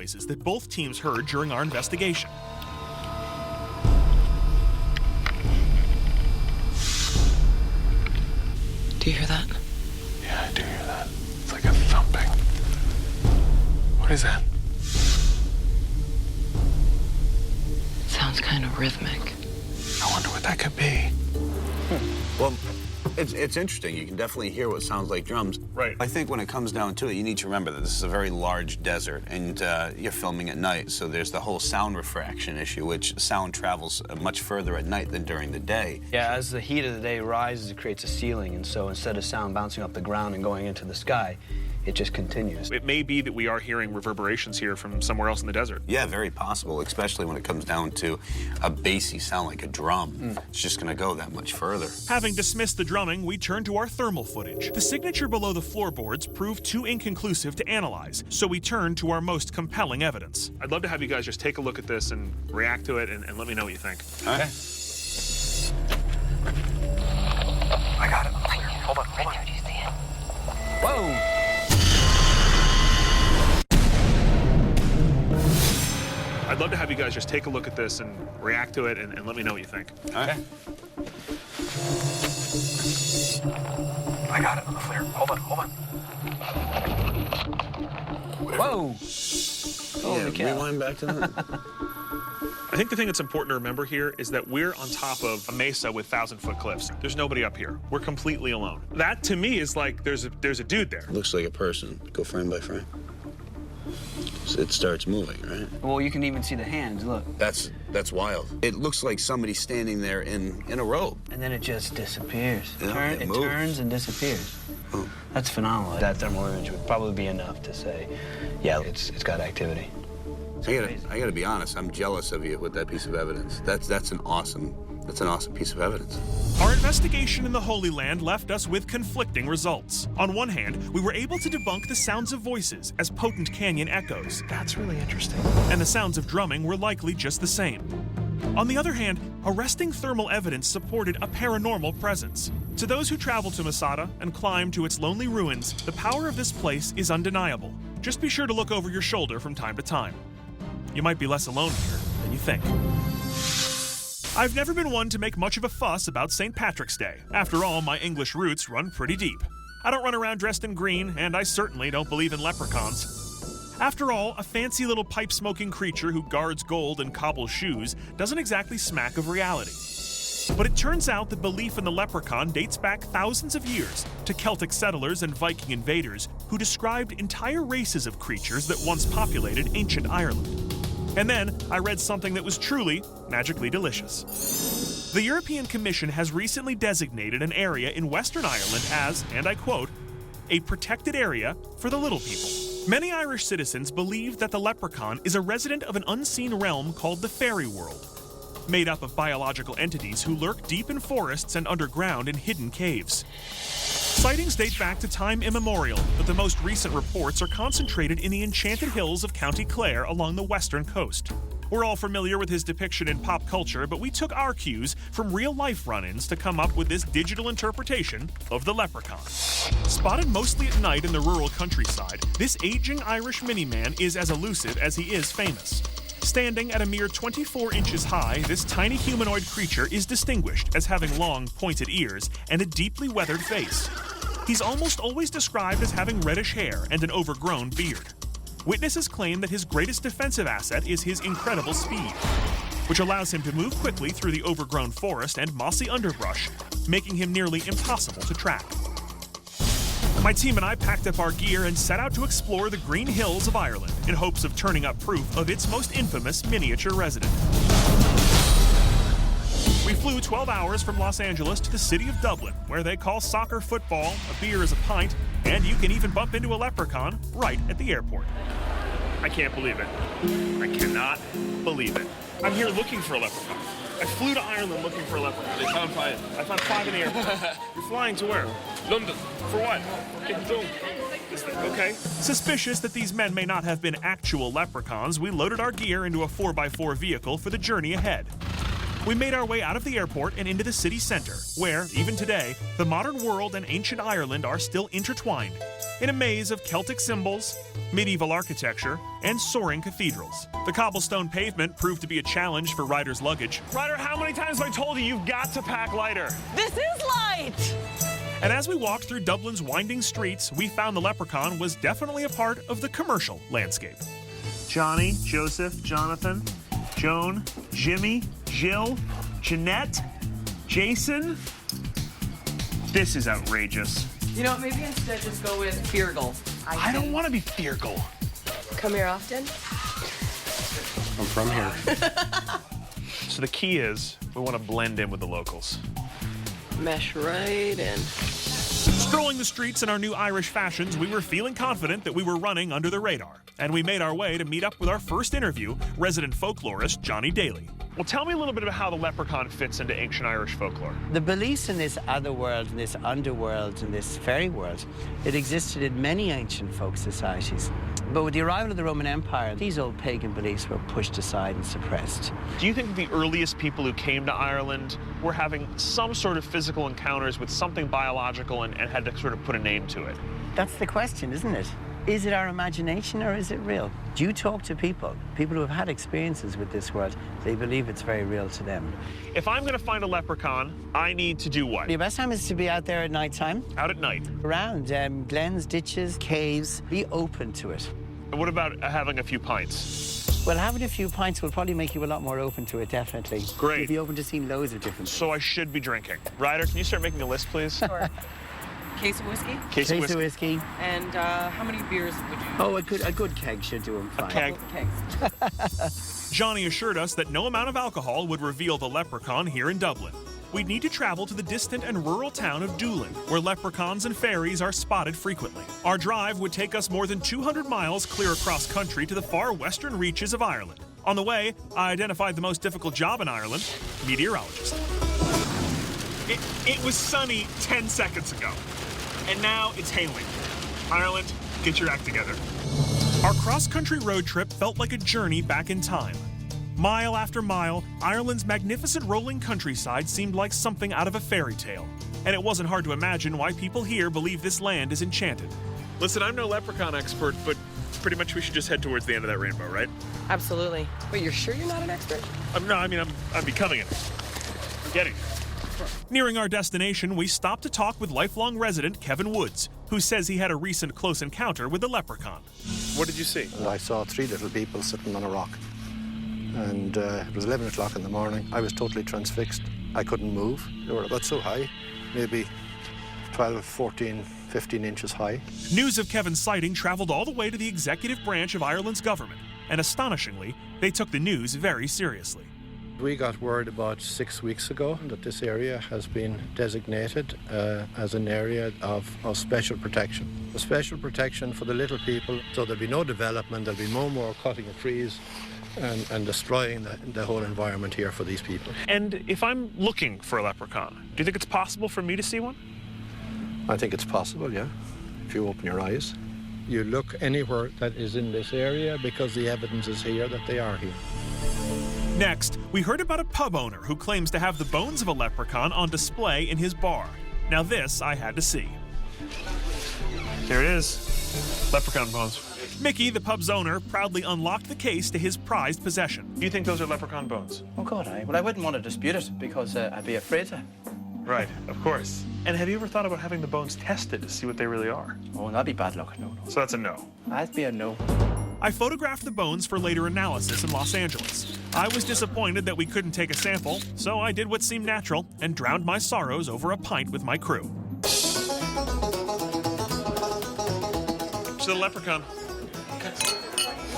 noises that both teams heard during our investigation. Do you hear that? Yeah, I do hear that. It's like a thumping. What is that? Sounds kind of rhythmic. I wonder what that could be. Well, it's interesting. You can definitely hear what sounds like drums. Right. I think when it comes down to it, you need to remember that this is a very large desert, and you're filming at night, so there's the whole sound refraction issue, which sound travels much further at night than during the day. Yeah, as the heat of the day rises, it creates a ceiling, and so instead of sound bouncing off the ground and going into the sky, it just continues. It may be that we are hearing reverberations here from somewhere else in the desert. Yeah, very possible, especially when it comes down to a bassy sound like a drum. It's just going to go that much further. Having dismissed the drumming, we turn to our thermal footage. The signature below the floorboards proved too inconclusive to analyze, so we turn to our most compelling evidence. I'd love to have you guys just take a look at this and react to it and let me know what you think. Okay. I got it. Clear. Hold on. Do you see it? Whoa! I'd love to have you guys just take a look at this and react to it and let me know what you think. Okay. I got it. Clear. Hold on. Whoa! Holy cow. Rewind back to that. I think the thing that's important to remember here is that we're on top of a mesa with 1,000-foot cliffs. There's nobody up here. We're completely alone. That, to me, is like there's a dude there. Looks like a person. Go frame by frame. So it starts moving, right? Well, you can even see the hands, look. That's wild. It looks like somebody standing there in a robe. And then it just disappears. Yeah, it moves. Turns and disappears. Oh. That's phenomenal. That thermal image would probably be enough to say, yeah, it's got activity. I gotta be honest, I'm jealous of you with that piece of evidence. That's an awesome piece of evidence. Our investigation in the Holy Land left us with conflicting results. On one hand, we were able to debunk the sounds of voices as potent canyon echoes. That's really interesting. And the sounds of drumming were likely just the same. On the other hand, arresting thermal evidence supported a paranormal presence. To those who travel to Masada and climb to its lonely ruins, the power of this place is undeniable. Just be sure to look over your shoulder from time to time. You might be less alone here than you think. I've never been one to make much of a fuss about St. Patrick's Day. After all, my English roots run pretty deep. I don't run around dressed in green, and I certainly don't believe in leprechauns. After all, a fancy little pipe-smoking creature who guards gold and cobbles shoes doesn't exactly smack of reality. But it turns out that belief in the leprechaun dates back thousands of years to Celtic settlers and Viking invaders who described entire races of creatures that once populated ancient Ireland. And then I read something that was truly magically delicious. The European Commission has recently designated an area in Western Ireland as, and I quote, a protected area for the little people. Many Irish citizens believe that the leprechaun is a resident of an unseen realm called the fairy world, made up of biological entities who lurk deep in forests and underground in hidden caves. Sightings date back to time immemorial, but the most recent reports are concentrated in the enchanted hills of County Clare along the western coast. We're all familiar with his depiction in pop culture, but we took our cues from real-life run-ins to come up with this digital interpretation of the leprechaun. Spotted mostly at night in the rural countryside, this aging Irish mini-man is as elusive as he is famous. Standing at a mere 24 inches high, this tiny humanoid creature is distinguished as having long, pointed ears and a deeply weathered face. He's almost always described as having reddish hair and an overgrown beard. Witnesses claim that his greatest defensive asset is his incredible speed, which allows him to move quickly through the overgrown forest and mossy underbrush, making him nearly impossible to track. My team and I packed up our gear and set out to explore the green hills of Ireland in hopes of turning up proof of its most infamous miniature resident. We flew 12 hours from Los Angeles to the city of Dublin, where they call soccer football, a beer is a pint, and you can even bump into a leprechaun right at the airport. I can't believe it. I cannot believe it. I'm here looking for a leprechaun. I flew to Ireland looking for a leprechaun. They found 5. I found 5 in the airport. You're flying to where? London. For what? Okay. Suspicious that these men may not have been actual leprechauns, we loaded our gear into a 4x4 vehicle for the journey ahead. We made our way out of the airport and into the city center, where, even today, the modern world and ancient Ireland are still intertwined. in a maze of Celtic symbols, medieval architecture, and soaring cathedrals. The cobblestone pavement proved to be a challenge for Ryder's luggage. Ryder, how many times have I told you you've got to pack lighter? This is light! And as we walked through Dublin's winding streets, we found the Leprechaun was definitely a part of the commercial landscape. Johnny, Joseph, Jonathan, Joan, Jimmy, Jill, Jeanette, Jason. This is outrageous. You know what, maybe instead just go with Feargal. I don't want to be Feargal. Come here often? I'm from here. So the key is we want to blend in with the locals. Mesh right in. Strolling the streets in our new Irish fashions, we were feeling confident that we were running under the radar. And we made our way to meet up with our first interview, resident folklorist Johnny Daly. Well, tell me a little bit about how the leprechaun fits into ancient Irish folklore. The beliefs in this other world, in this underworld, in this fairy world, it existed in many ancient folk societies. But with the arrival of the Roman Empire, these old pagan beliefs were pushed aside and suppressed. Do you think the earliest people who came to Ireland were having some sort of physical encounters with something biological and had to sort of put a name to it? That's the question, isn't it? Is it our imagination or is it real? Do you talk to people who have had experiences with this world, they believe it's very real to them. If I'm going to find a leprechaun, I need to do what? Your best time is to be out there at night time, Out at night. around glens, ditches, caves. Be open to it. And what about having a few pints? Well, having a few pints will probably make you a lot more open to it, definitely. Great. You'll be open to seeing loads of different So I should be drinking. Ryder, can you start making a list, please? Sure. Case of whiskey? Case Taste of whiskey. And how many beers would you? Oh, a good keg should do them fine. keg. Kegs. Johnny assured us that no amount of alcohol would reveal the leprechaun here in Dublin. We'd need to travel to the distant and rural town of Doolin, where leprechauns and fairies are spotted frequently. Our drive would take us more than 200 miles clear across country to the far western reaches of Ireland. On the way, I identified the most difficult job in Ireland, meteorologist. It was sunny 10 seconds ago, and now it's hailing. Ireland, get your act together. Our cross-country road trip felt like a journey back in time. Mile after mile, Ireland's magnificent rolling countryside seemed like something out of a fairy tale. And it wasn't hard to imagine why people here believe this land is enchanted. Listen, I'm no leprechaun expert, but pretty much we should just head towards the end of that rainbow, right? Absolutely. Wait, you're sure you're not an expert? I'm becoming it. I'm getting it. Nearing our destination, we stopped to talk with lifelong resident Kevin Woods, who says he had a recent close encounter with the leprechaun. What did you see? I saw three little people sitting on a rock. And it was 11 o'clock in the morning. I was totally transfixed. I couldn't move. They were about so high, maybe 12, 14, 15 inches high. News of Kevin's sighting traveled all the way to the executive branch of Ireland's government, and astonishingly, they took the news very seriously. We got word about 6 weeks ago that this area has been designated as an area of special protection. A special protection for the little people, so there'll be no development, there'll be no more cutting of trees and destroying the whole environment here for these people. And if I'm looking for a leprechaun, do you think it's possible for me to see one? I think it's possible, yeah, if you open your eyes. You look anywhere that is in this area because the evidence is here that they are here. Next, we heard about a pub owner who claims to have the bones of a leprechaun on display in his bar. Now this I had to see. There it is. Leprechaun bones. Mickey, the pub's owner, proudly unlocked the case to his prized possession. Do you think those are leprechaun bones? Oh, God, well, I wouldn't want to dispute it because I'd be afraid to. Right, of course. And have you ever thought about having the bones tested to see what they really are? Oh, that'd be bad luck. No. So that's a no. That'd be a no. I photographed the bones for later analysis in Los Angeles. I was disappointed that we couldn't take a sample, so I did what seemed natural and drowned my sorrows over a pint with my crew. So the leprechaun.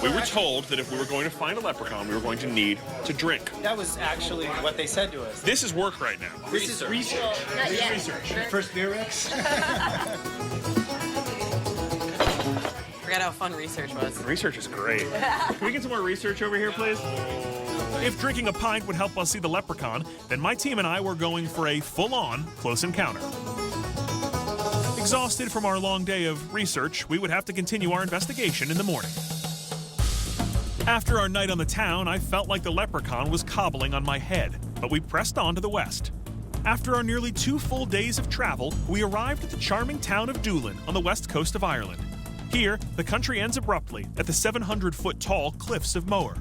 We were told that if we were going to find a leprechaun, we were going to need to drink. That was actually what they said to us. This is work right now. This is research. Not yet. Research. First beer Rex. Forgot how fun research was. Research is great. Can we get some more research over here, please? If drinking a pint would help us see the leprechaun, then my team and I were going for a full-on close encounter. Exhausted from our long day of research, we would have to continue our investigation in the morning. After our night on the town, I felt like the leprechaun was cobbling on my head, but we pressed on to the west. After our nearly 2 full days of travel, we arrived at the charming town of Doolin on the west coast of Ireland. Here, the country ends abruptly at the 700-foot tall cliffs of Moher.